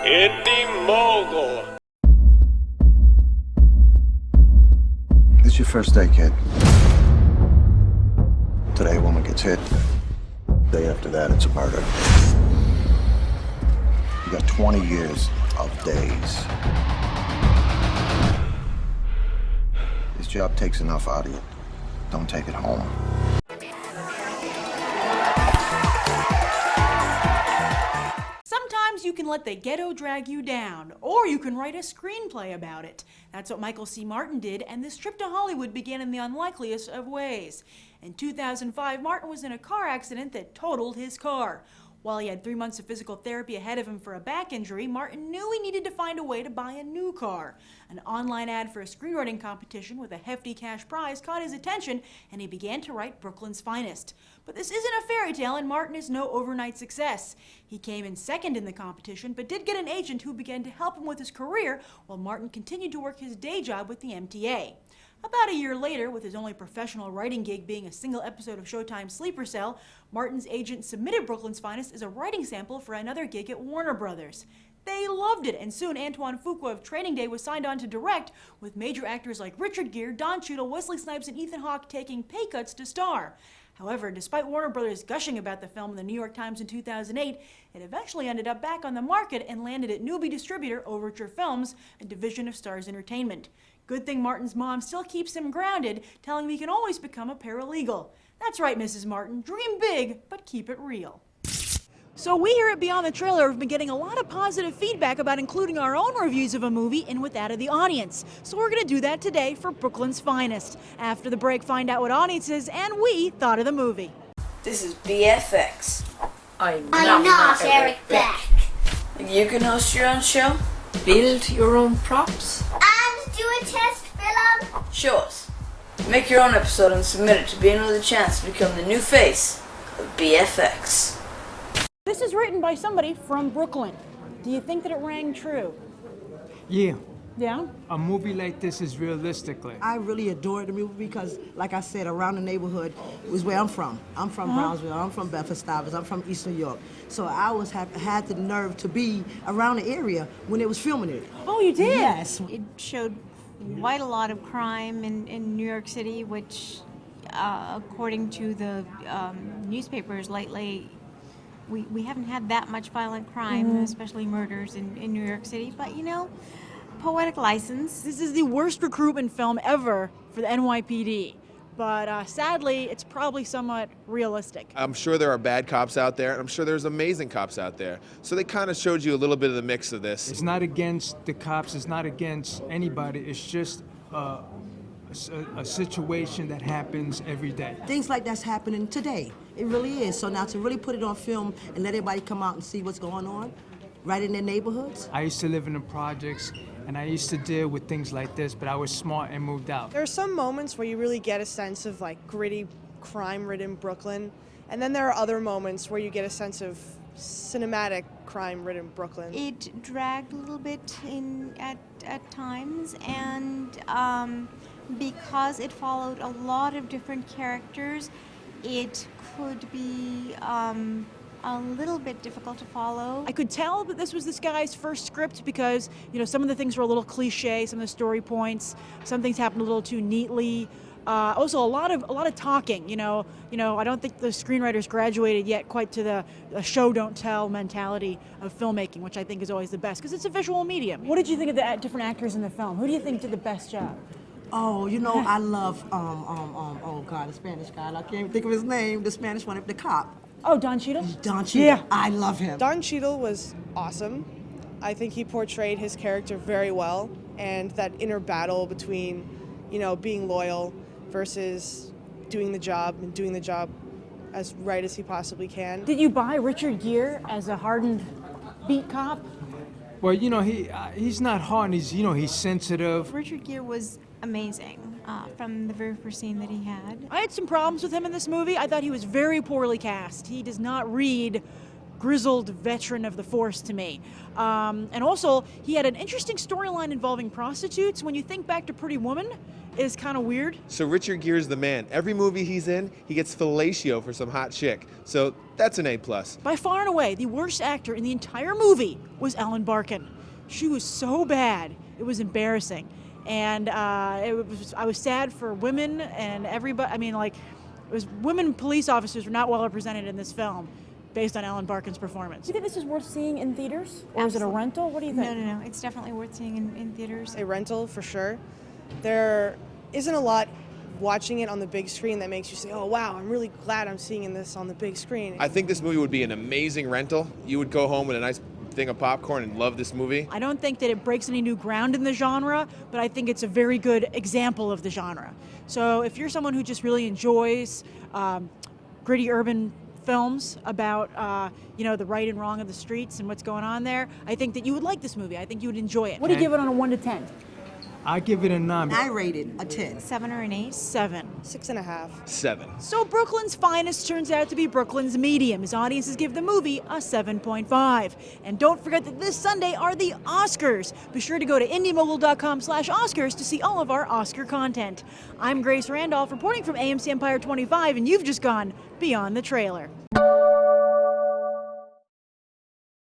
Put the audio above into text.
Indy Mogul. This is your first day, kid. Today a woman gets hit. Day after that, it's a murder. You got 20 years of days. This job takes enough out of you. Don't take it home. Sometimes you can let the ghetto drag you down, or you can write a screenplay about it. That's what Michael C. Martin did, and this trip to Hollywood began in the unlikeliest of ways. In 2005, Martin was in a car accident that totaled his car. While he had 3 months of physical therapy ahead of him for a back injury, Martin knew he needed to find a way to buy a new car. An online ad for a screenwriting competition with a hefty cash prize caught his attention, and he began to write Brooklyn's Finest. But this isn't a fairy tale, and Martin is no overnight success. He came in second in the competition, but did get an agent who began to help him with his career while Martin continued to work his day job with the MTA. About a year later, with his only professional writing gig being a single episode of Showtime's Sleeper Cell, Martin's agent submitted Brooklyn's Finest as a writing sample for another gig at Warner Brothers. They loved it, and soon Antoine Fuqua of Training Day was signed on to direct, with major actors like Richard Gere, Don Cheadle, Wesley Snipes, and Ethan Hawke taking pay cuts to star. However, despite Warner Brothers gushing about the film in the New York Times in 2008, it eventually ended up back on the market and landed at newbie distributor Overture Films, a division of Starz Entertainment. Good thing Martin's mom still keeps him grounded, telling him he can always become a paralegal. That's right, Mrs. Martin. Dream big, but keep it real. So we here at Beyond the Trailer have been getting a lot of positive feedback about including our own reviews of a movie in with that of the audience. So we're going to do that today for Brooklyn's Finest. After the break, find out what audiences and we thought of the movie. This is BFX. I'm not Eric Beck. You can host your own show, Build your own props. And do a test film. shows. Make your own episode and submit it to be another chance to become the new face of BFX. This is written by somebody from Brooklyn. Do you think that it rang true? Yeah. Yeah? A movie like this is realistically. I really adored the movie because, like I said, around the neighborhood was where I'm from. I'm from Brownsville, I'm from Bedford-Stuyvesant, I'm from East New York. So I had the nerve to be around the area when it was filming it. Oh, you did? Yes. It showed quite a lot of crime in New York City, which, according to the newspapers lately, we haven't had that much violent crime, especially murders in New York City. But, you know, poetic license. This is the worst recruitment film ever for the NYPD. But sadly, it's probably somewhat realistic. I'm sure there are bad cops out there, and I'm sure there's amazing cops out there. So they kind of showed you a little bit of the mix of this. It's not against the cops, it's not against anybody, it's just a situation that happens every day. Things like that's happening today. It really is. So now to really put it on film and let everybody come out and see what's going on right in their neighborhoods. I used to live in the projects, and I used to deal with things like this, but I was smart and moved out. There are some moments where you really get a sense of like gritty, crime-ridden Brooklyn, and then there are other moments where you get a sense of cinematic crime-ridden Brooklyn. It dragged a little bit at times, and because it followed a lot of different characters, it could be a little bit difficult to follow. I could tell that this was this guy's first script because, you know, some of the things were a little cliche, some of the story points, some things happened a little too neatly. Also, a lot of talking. You know, I don't think the screenwriters graduated yet quite to the show don't tell mentality of filmmaking, which I think is always the best because it's a visual medium. What did you think of the different actors in the film? Who do you think did the best job? Oh, you know, I love, oh God, the Spanish guy. I can't even think of his name. The Spanish one, the cop. Oh, Don Cheadle? Don Cheadle. Yeah. I love him. Don Cheadle was awesome. I think he portrayed his character very well, and that inner battle between, you know, being loyal versus doing the job and doing the job as right as he possibly can. Did you buy Richard Gere as a hardened beat cop? Well, you know, he's not hard, he's sensitive. Richard Gere was amazing from the very first scene that he had. I had some problems with him in this movie. I thought he was very poorly cast. He does not read grizzled veteran of the force to me. And also, he had an interesting storyline involving prostitutes. When you think back to Pretty Woman, it is kind of weird. So Richard Gere's the man. Every movie he's in, he gets fellatio for some hot chick. So That's an A+. By far and away, the worst actor in the entire movie was Ellen Barkin. She was so bad, it was embarrassing. And I was sad for women and everybody. I mean, like, it was women police officers were not well represented in this film based on Ellen Barkin's performance. Do you think this is worth seeing in theaters? Or is it a rental? What do you think? No. It's definitely worth seeing in theaters. A rental, for sure. There isn't a lot watching it on the big screen that makes you say, oh, wow, I'm really glad I'm seeing this on the big screen. I think this movie would be an amazing rental. You would go home with a nice thing of popcorn and love this movie. I don't think that it breaks any new ground in the genre, but I think it's a very good example of the genre. So if you're someone who just really enjoys gritty urban films about the right and wrong of the streets and what's going on there, I think that you would like this movie. I think you would enjoy it. What do you give it on a 1 to 10? I give it a 9. I rated a 10. 7 or an 8? 7. 6.5. 7. So Brooklyn's Finest turns out to be Brooklyn's Medium, as audiences give the movie a 7.5. And don't forget that this Sunday are the Oscars. Be sure to go to indymogul.com/Oscars to see all of our Oscar content. I'm Grace Randolph reporting from AMC Empire 25, and you've just gone beyond the trailer.